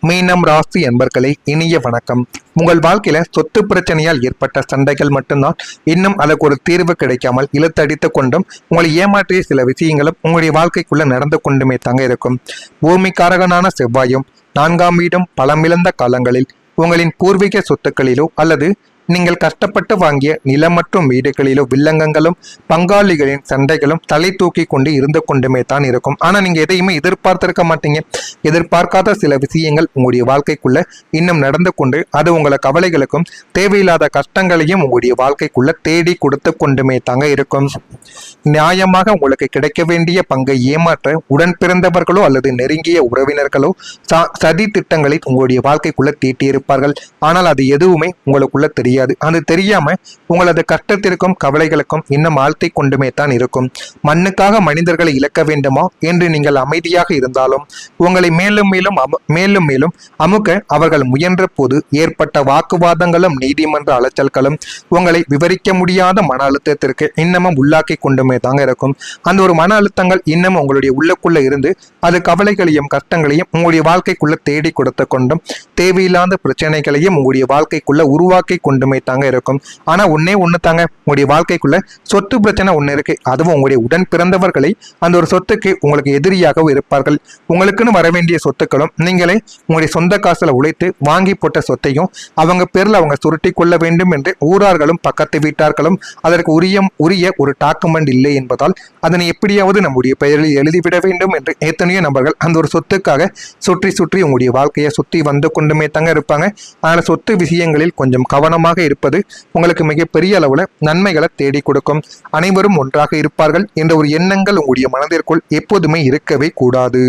மீனம் ராசி என்பர்களே, இனிய வணக்கம். உங்கள் வாழ்க்கையில சொத்து பிரச்சனையால் ஏற்பட்ட சண்டைகள் மட்டும்தான் இன்னும் அதற்கு ஒரு தீர்வு கிடைக்காமல் இழுத்தடித்து கொண்டும் உங்களை ஏமாற்றிய சில விஷயங்களும் உங்களுடைய வாழ்க்கைக்குள்ள நடந்து கொண்டுமே தாங்க இருக்கும். பூமிக்காரகனான செவ்வாயும் 4ஆம் வீடும் பலமிழந்த காலங்களில் உங்களின் பூர்வீக சொத்துக்களிலோ அல்லது நீங்கள் கஷ்டப்பட்டு வாங்கிய நிலம் மற்றும் வீடுகளிலோ வில்லங்கங்களும் பங்காளிகளின் சண்டைகளும் தலை தூக்கி கொண்டு இருந்து கொண்டுமே தான் இருக்கும். ஆனா நீங்க எதையுமே எதிர்பார்த்திருக்க மாட்டீங்க. எதிர்பார்க்காத சில விஷயங்கள் உங்களுடைய வாழ்க்கைக்குள்ள இன்னும் நடந்து கொண்டு அது உங்களை கவலைகளுக்கும் தேவையில்லாத கஷ்டங்களையும் உங்களுடைய வாழ்க்கைக்குள்ள தேடி கொடுத்து கொண்டுமே தாங்க இருக்கும். நியாயமாக உங்களுக்கு கிடைக்க வேண்டிய பங்கை ஏமாற்ற உடன் பிறந்தவர்களோ அல்லது நெருங்கிய உறவினர்களோ சதி திட்டங்களை உங்களுடைய வாழ்க்கைக்குள்ள தீட்டியிருப்பார்கள். ஆனால் அது எதுவுமே உங்களுக்குள்ள தெரியாது. அது தெரியாம உங்களது கஷ்டத்திற்கும் கவலைகளுக்கும் இன்னும் ஆழ்த்தி கொண்டுமே தான் இருக்கும். மண்ணுக்காக மனிதர்களை இழக்க வேண்டுமா என்று நீங்கள் அமைதியாக இருந்தாலும் உங்களை மேலும் மேலும் அமுக்க அவர்கள் முயன்ற போது ஏற்பட்ட வாக்குவாதங்களும் நீதிமன்ற அலைச்சல்களும் உங்களை விவரிக்க முடியாத மன அழுத்தத்திற்கு இன்னமும் உள்ளாக்கி கொண்டுமே தாங்க இருக்கும். அந்த ஒரு மன அழுத்தங்கள் இன்னமும் உங்களுடைய உள்ளுக்குள்ள இருந்து அது கவலைகளையும் கஷ்டங்களையும் உங்களுடைய வாழ்க்கைக்குள்ள தேடி கொடுத்து கொண்டும் தேவையில்லாத பிரச்சனைகளையும் உங்களுடைய வாழ்க்கைக்குள்ள உருவாக்கி கொண்டு தாங்க இருக்கும். ஆனா ஒண்ணு தாங்க, உங்களுடைய வாழ்க்கைக்குள்ள சொத்து பிரச்சனை ஒண்ணு இருக்கு. அதுவும் உங்களுடைய உடன் பிறந்தவர்களை அந்த ஒரு சொத்துக்கு உங்களுக்கு எதிரியாகவும் இருப்பார்கள். உங்களுக்குன்னு வர வேண்டிய சொத்துக்களும் நீங்களே உங்களுடைய சொந்த காசுல உழைத்து வாங்கி போட்ட சொத்தையும் அவங்க பேர்ல அவங்க சுருட்டி கொள்ள வேண்டும் என்று ஊரார்களும் பக்கத்து வீட்டார்களும் அதற்கு உரிய ஒரு டாக்குமெண்ட் இல்லை என்பதால் அதனை எப்படியாவது நம்முடைய பெயரில் எழுதிவிட வேண்டும் என்று எத்தனையோ நபர்கள் அந்த ஒரு சொத்துக்காக சுற்றி சுற்றி உங்களுடைய வாழ்க்கையை சுற்றி வந்து கொண்டுமே தாங்க இருப்பாங்க. அதனால சொத்து விஷயங்களில் கொஞ்சம் கவனமாக இருப்பது உங்களுக்கு மிகப்பெரிய அளவுல நன்மைகளை தேடி கொடுக்கும். அனைவரும் ஒன்றாக இருப்பார்கள் என்ற ஒரு எண்ணங்கள் உங்களுடைய மனதிற்குள் எப்போதுமே இருக்கவே கூடாது.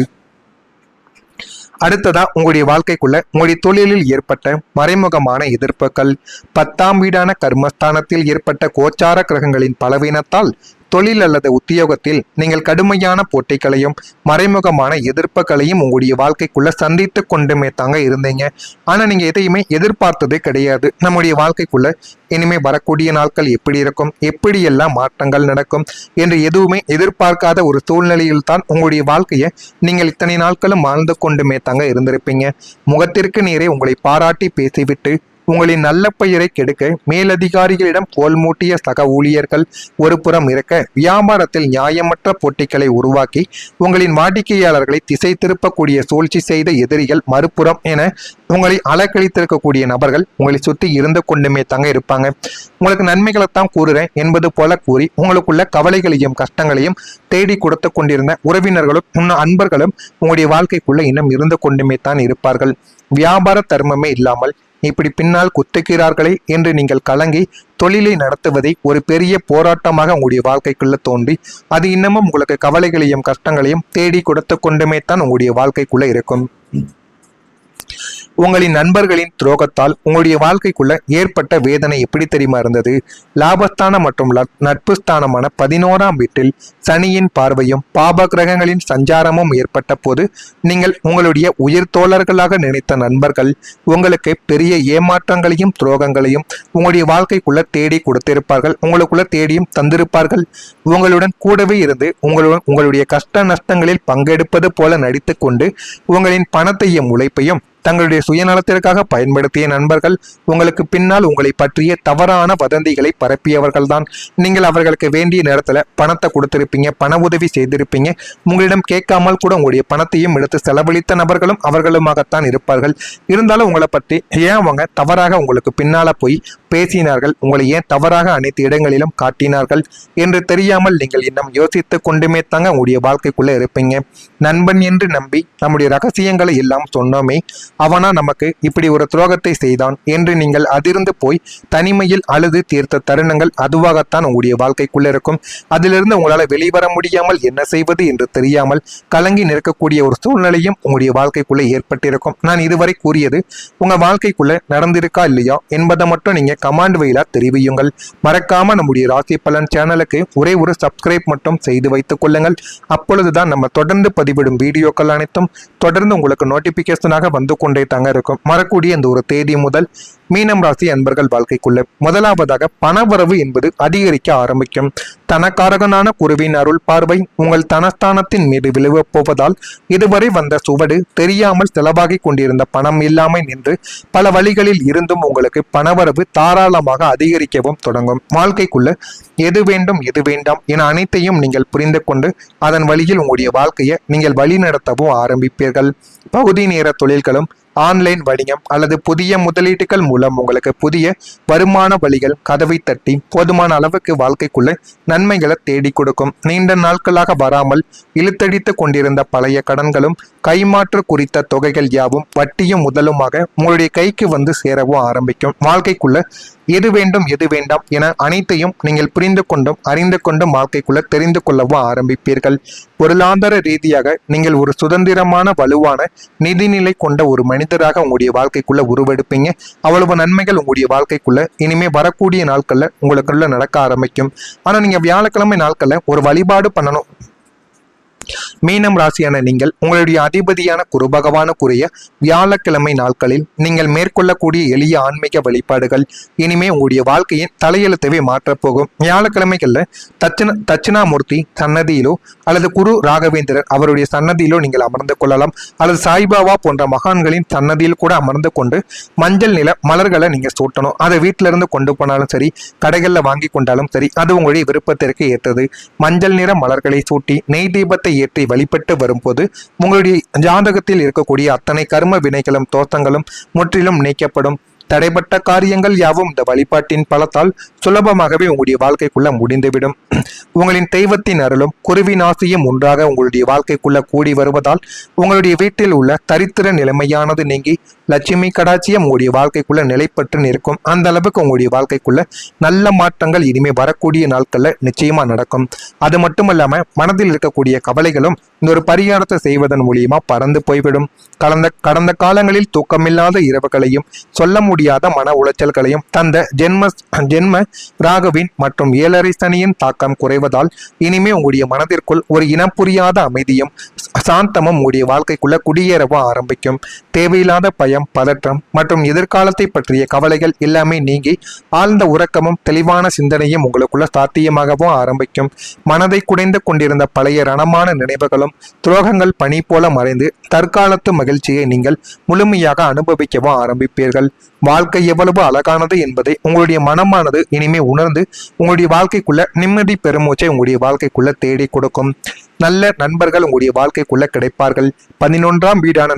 அடுத்ததா உங்களுடைய வாழ்க்கைக்குள்ள உங்களுடைய தொழிலில் ஏற்பட்ட மறைமுகமான எதிர்ப்புகள், 10ஆம் வீடான கர்மஸ்தானத்தில் ஏற்பட்ட கோச்சார கிரகங்களின் பலவீனத்தால் தொழில் அல்லது உத்தியோகத்தில் நீங்கள் கடுமையான போட்டிகளையும் மறைமுகமான எதிர்ப்புகளையும் உங்களுடைய வாழ்க்கைக்குள்ள சந்தித்து கொண்டுமே தாங்க இருந்தீங்க. ஆனா நீங்க எதையுமே எதிர்பார்த்ததே கிடையாது. நம்முடைய வாழ்க்கைக்குள்ள இனிமே வரக்கூடிய நாட்கள் எப்படி இருக்கும், எப்படியெல்லாம் மாற்றங்கள் நடக்கும் என்று எதுவுமே எதிர்பார்க்காத ஒரு சூழ்நிலையில் தான் உங்களுடைய வாழ்க்கையை நீங்கள் இத்தனை நாட்களும் வாழ்ந்து கொண்டுமே தாங்க இருந்திருப்பீங்க. முகத்திற்கு நேரே உங்களை பாராட்டி பேசிவிட்டு உங்களின் நல்ல பெயரை கெடுக்க மேலதிகாரிகளிடம் கோல் மூட்டிய சக ஊழியர்கள் ஒரு புறம் இருக்க, வியாபாரத்தில் நியாயமற்ற போட்டிகளை உருவாக்கி உங்களின் வாடிக்கையாளர்களை திசை திருப்பக்கூடிய சூழ்ச்சி செய்த எதிரிகள் மறுபுறம் என உங்களை அலக்கழித்திருக்கக்கூடிய நபர்கள் உங்களை சுற்றி இருந்து கொண்டுமே தாங்க இருப்பாங்க. உங்களுக்கு நன்மைகளைத்தான் கூறுறேன் என்பது போல கூறி உங்களுக்குள்ள கவலைகளையும் கஷ்டங்களையும் தேடி கொடுத்து கொண்டிருந்த உறவினர்களும் இன்னும் அன்பர்களும் உங்களுடைய வாழ்க்கைக்குள்ள இன்னும் இருந்து கொண்டுமே தான் இருப்பார்கள். வியாபார தர்மமே இல்லாமல் இப்படி பின்னால் குத்துக்கிறார்களே என்று நீங்கள் கலங்கி தொழிலை நடத்துவதை ஒரு பெரிய போராட்டமாக உங்களுடைய வாழ்க்கைக்குள்ள தோன்றி அது இன்னமும் உங்களுக்கு கவலைகளையும் கஷ்டங்களையும் தேடி கொடுத்து கொண்டுமே தான் உங்களுடைய வாழ்க்கைக்குள்ள இருக்கும். உங்களின் நண்பர்களின் துரோகத்தால் உங்களுடைய வாழ்க்கைக்குள்ள ஏற்பட்ட வேதனை எப்படி தெரியுமா இருந்தது? லாபஸ்தானம் மற்றும் நட்பு ஸ்தானமான 11ஆம் வீட்டில் சனியின் பார்வையும் பாப கிரகங்களின் சஞ்சாரமும் ஏற்பட்ட போது நீங்கள் உங்களுடைய உயிர் தோழர்களாக நினைத்த நண்பர்கள் உங்களுக்கு பெரிய ஏமாற்றங்களையும் துரோகங்களையும் உங்களுடைய வாழ்க்கைக்குள்ள தேடி கொடுத்திருப்பார்கள். உங்களுக்குள்ள தேடியும் தந்திருப்பார்கள். உங்களுடன் கூடவே இருந்து உங்களுடைய கஷ்ட நஷ்டங்களில் பங்கெடுப்பது போல நடித்து கொண்டு உங்களின் பணத்தையும் உழைப்பையும் தங்களுடைய சுயநலத்திற்காக பயன்படுத்திய நண்பர்கள் உங்களுக்கு பின்னால் உங்களை பற்றிய தவறான வதந்திகளை பரப்பியவர்கள் தான். நீங்கள் அவர்களுக்கு வேண்டிய நேரத்துல பணத்தை கொடுத்திருப்பீங்க, பண உதவி செய்திருப்பீங்க. உங்களிடம் கேட்காமல் கூட உங்களுடைய பணத்தையும் எடுத்து செலவழித்த நபர்களும் அவர்களுமாகத்தான் இருப்பார்கள். இருந்தாலும் உங்களை பற்றி ஏன் அவங்க தவறாக உங்களுக்கு பின்னால போய் பேசினார்கள், உங்களை ஏன் தவறாக அனைத்து இடங்களிலும் காட்டினார்கள் என்று தெரியாமல் நீங்கள் இன்னும் யோசித்து கொண்டுமே தாங்க உங்களுடைய வாழ்க்கைக்குள்ள இருப்பீங்க. நண்பன் என்று நம்பி நம்முடைய ரகசியங்களை எல்லாம் சொன்னோமே, அவனா நமக்கு இப்படி ஒரு துரோகத்தை செய்தான் என்று நீங்கள் அதிர்ந்து போய் தனிமையில் அழுது தீர்த்த தருணங்கள் அதுவாகத்தான் உங்களுடைய வாழ்க்கைக்குள்ள இருக்கும். அதிலிருந்து உங்களால வெளிவர முடியாமல் என்ன செய்வது என்று தெரியாமல் கலங்கி நிற்கக்கூடிய ஒரு சூழ்நிலையும் உங்களுடைய வாழ்க்கைக்குள்ள ஏற்பட்டிருக்கும். நான் இதுவரை கூறியது உங்க வாழ்க்கைக்குள்ள நடந்திருக்கா இல்லையா என்பதை மட்டும் நீங்க கமாண்ட் வழியா தெரிவியுங்கள். மறக்காம நம்முடைய ராசி பலன் சேனலுக்கு ஒரே ஒரு சப்ஸ்கிரைப் மட்டும் செய்து வைத்துக் கொள்ளுங்கள். அப்பொழுதுதான் நம்ம தொடர்ந்து பதிவிடும் வீடியோக்கள் அனைத்தும் தொடர்ந்து உங்களுக்கு நோட்டிபிகேஷனாக வந்து கொண்டே தாங்க இருக்கும். வரக்கூடிய இந்த ஒரு தேதி முதல் மீனம் ராசி அன்பர்கள் வாழ்க்கைக்குள்ள முதலாவதாக பணவரவு என்பது அதிகரிக்க ஆரம்பிக்கும். தனக்காரகனான குருவின் அருள் பார்வை உங்கள் தனஸ்தானத்தின் மீது விழுவப் போவதால் இதுவரை வந்த சுவடு தெரியாமல் செலவாகி கொண்டிருந்த பணம் இல்லாமல் நின்று பல வழிகளில் இருந்தும் உங்களுக்கு பணவரவு தாராளமாக அதிகரிக்கவும் தொடங்கும். வாழ்க்கைக்குள்ள எது வேண்டும் எது வேண்டாம் என அனைத்தையும் நீங்கள் புரிந்து கொண்டு அதன் வழியில் உங்களுடைய வாழ்க்கையை நீங்கள் வழிநடத்தவும் ஆரம்பிப்பீர்கள். பகுதி நேர தொழில்களும் ஆன்லைன் வணிகம் அல்லது புதிய முதலீட்டுகள் மூலம் உங்களுக்கு புதிய வருமான வழிகள் கதவை தட்டி போதுமான அளவுக்கு வாழ்க்கைக்குள்ள நன்மைகளை தேடி கொடுக்கும். நீண்ட நாட்களாக வராமல் இழுத்தடித்து கொண்டிருந்த பழைய கடன்களும் கைமாற்று குறித்த தொகைகள் யாவும் வட்டியும் முதலுமாக உங்களுடைய கைக்கு வந்து சேரவும் ஆரம்பிக்கும். வாழ்க்கைக்குள்ள எது வேண்டும் எது வேண்டாம் என அனைத்தையும் நீங்கள் புரிந்து கொண்டும் அறிந்து கொண்டும் வாழ்க்கைக்குள்ள தெரிந்து கொள்ளவும் ஆரம்பிப்பீர்கள். பொருளாதார ரீதியாக நீங்கள் ஒரு சுதந்திரமான வலுவான நிதிநிலை கொண்ட ஒரு மனிதராக உங்களுடைய வாழ்க்கைக்குள்ள உருவெடுப்பீங்க. அவ்வளவு நன்மைகள் உங்களுடைய வாழ்க்கைக்குள்ள இனிமே வரக்கூடிய நாட்கள்ல உங்களுக்குள்ள நடக்க ஆரம்பிக்கும். ஆனா நீங்க வியாழக்கிழமை நாட்கள்ல ஒரு வழிபாடு பண்ணணும். மீனம் ராசியான நீங்கள் உங்களுடைய அதிபதியான குரு பகவானுக்குரிய வியாழக்கிழமை நாட்களில் நீங்கள் மேற்கொள்ளக்கூடிய எளிய ஆன்மீக வழிபாடுகள் இனிமே உங்களுடைய வாழ்க்கையின் தலையெழுத்தவே மாற்றப்போகும். வியாழக்கிழமைகள்ல தட்சிணாமூர்த்தி சன்னதியிலோ அல்லது குரு ராகவேந்திரர் அவருடைய சன்னதியிலோ நீங்கள் அமர்ந்து கொள்ளலாம். அல்லது சாய்பாபா போன்ற மகான்களின் சன்னதியில் கூட அமர்ந்து கொண்டு மஞ்சள் நிற மலர்களை நீங்க சூட்டணும். அதை வீட்டில இருந்து கொண்டு போனாலும் சரி, கடைகளில் வாங்கி கொண்டாலும் சரி, அது உங்களுடைய விருப்பத்திற்கு ஏற்றது. மஞ்சள் நிற மலர்களை சூட்டி நெய் தீபத்தை ஏற்றி வழிபட்டு வரும்போது உங்களுடைய ஜாதகத்தில் இருக்கக்கூடிய அத்தனை கர்ம வினைகளும் தோஷங்களும் முற்றிலும் நீக்கப்படும். தடைப்பட்ட காரியங்கள் யாவும் இந்த வழிபாட்டின் பலத்தால் சுலபமாகவே உங்களுடைய வாழ்க்கைக்குள்ள முடிந்துவிடும். உங்களின் தெய்வத்தின் அருளும் குருவின் ஆசையும் ஒன்றாக உங்களுடைய வாழ்க்கைக்குள்ள கூடி வருவதால் உங்களுடைய வீட்டில் உள்ள தரித்திர நிலைமையானது நீங்கி லட்சுமி கடாட்சியம் உங்களுடைய வாழ்க்கைக்குள்ள நிலைப்பட்டு நிற்கும். அந்த அளவுக்கு உங்களுடைய வாழ்க்கைக்குள்ள நல்ல மாற்றங்கள் இனிமே வரக்கூடிய நாட்கள்ல நிச்சயமா நடக்கும். அது மட்டும் இல்லாம மனதில் இருக்கக்கூடிய கவலைகளும் இந்த ஒரு பரிகாரத்தை செய்வதன் மூலியமா பறந்து போய்விடும். கடந்த காலங்களில் தூக்கமில்லாத இரவுகளையும் சொல்ல முடியாத மன உளைச்சல்களையும் தந்த ஜென்ம ராகுவின் மற்றும் 7.5 சனியின் தாக்கம் குறைவதால் இனிமே உங்களுடைய மனதிற்குள் ஒரு இனம் புரியாத அமைதியும் சாந்தமும் உங்களுடைய வாழ்க்கைக்குள்ள குடியேறவும் ஆரம்பிக்கும். தேவையில்லாத பயம், பதற்றம் மற்றும் எதிர்காலத்தை பற்றிய கவலைகள் எல்லாமே நீங்கி ஆழ்ந்த உறக்கமும் தெளிவான சிந்தனையும் உங்களுக்குள்ள சாத்தியமாகவும் ஆரம்பிக்கும். மனதை குடைந்து கொண்டிருந்த பழைய ரணமான நினைவுகளும் துரோகங்கள் பனி போல மறைந்து தற்காலத்து மகிழ்ச்சியை நீங்கள் முழுமையாக அனுபவிக்கவும் ஆரம்பிப்பீர்கள். வாழ்க்கை எவ்வளவு அழகானது என்பதை உங்களுடைய மனமானது இனிமே உணர்ந்து உங்களுடைய வாழ்க்கைக்குள்ள நிம்மதி பெருமூச்சை உங்களுடைய வாழ்க்கைக்குள்ள தேடி கொடுக்கும். நல்ல நண்பர்கள் உங்களுடைய வாழ்க்கைக்குள்ள கிடைப்பார்கள். 11ஆம் வீடான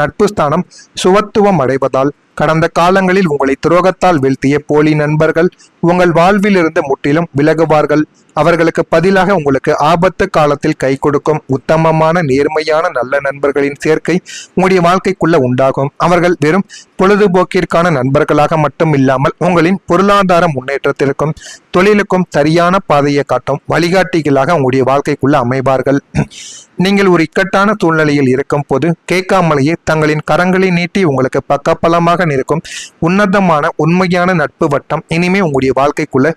நட்பு ஸ்தானம் சுவத்துவம் அடைவதால் கடந்த காலங்களில் உங்களை துரோகத்தால் வீழ்த்திய போலி நண்பர்கள் உங்கள் வாழ்வில் இருந்து முற்றிலும் விலகுவார்கள். அவர்களுக்கு பதிலாக உங்களுக்கு ஆபத்து காலத்தில் கை கொடுக்கும் உத்தமமான நேர்மையான நல்ல நண்பர்களின் சேர்க்கை உங்களுடைய வாழ்க்கைக்குள்ள உண்டாகும். அவர்கள் வெறும் பொழுதுபோக்கிற்கான நண்பர்களாக மட்டும் இல்லாமல் உங்களின் பொருளாதார முன்னேற்றத்திற்கும் தொழிலுக்கும் சரியான பாதையை காட்டும் வழிகாட்டிகளாக உங்களுடைய வாழ்க்கைக்குள்ள அமைவார்கள். நீங்கள் ஒரு இக்கட்டான சூழ்நிலையில் இருக்கும் போது கேட்காமலேயே தங்களின் கரங்களை நீட்டி உங்களுக்கு பக்கபலமாக நிற்கும் உன்னதமான உண்மையான நட்பு வட்டம் இனிமே உங்களுடைய வாழ்க்கைக்குள்ள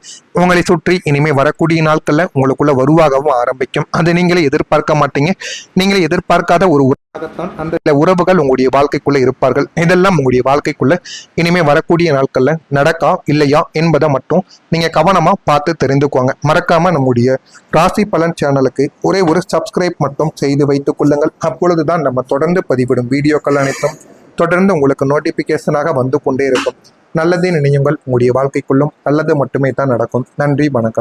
உங்களை சுற்றி இனிமே வரக்கூடிய நாட்கள்ல உங்களுக்குள்ள உருவாகவும் ஆரம்பிக்கும். அது நீங்களே எதிர்பார்க்க மாட்டீங்க. நீங்களே எதிர்பார்க்காத ஒரு உறவாகத்தான் அந்த உறவுகள் உங்களுடைய வாழ்க்கைக்குள்ள இருப்பார்கள். இதெல்லாம் உங்களுடைய வாழ்க்கைக்குள்ள இனிமே வரக்கூடிய நாட்கள்ல நடக்கா இல்லையா என்பதை மட்டும் நீங்க கவனமா பார்த்து தெரிந்துக்குவாங்க. மறக்காம நம்முடைய ராசி பலன் சேனலுக்கு ஒரே ஒரு சப்ஸ்கிரைப் மட்டும் செய்து வைத்துக் கொள்ளுங்கள். அப்பொழுதுதான் நம்ம தொடர்ந்து பதிவிடும் வீடியோக்கள் அனைத்தும் தொடர்ந்து உங்களுக்கு நோட்டிபிகேஷனாக வந்து கொண்டே இருக்கும். நல்லதே நினையுங்கள். உங்களுடைய வாழ்க்கைக்குள்ளும் நல்லது மட்டுமே தான் நடக்கும். நன்றி, வணக்கம்.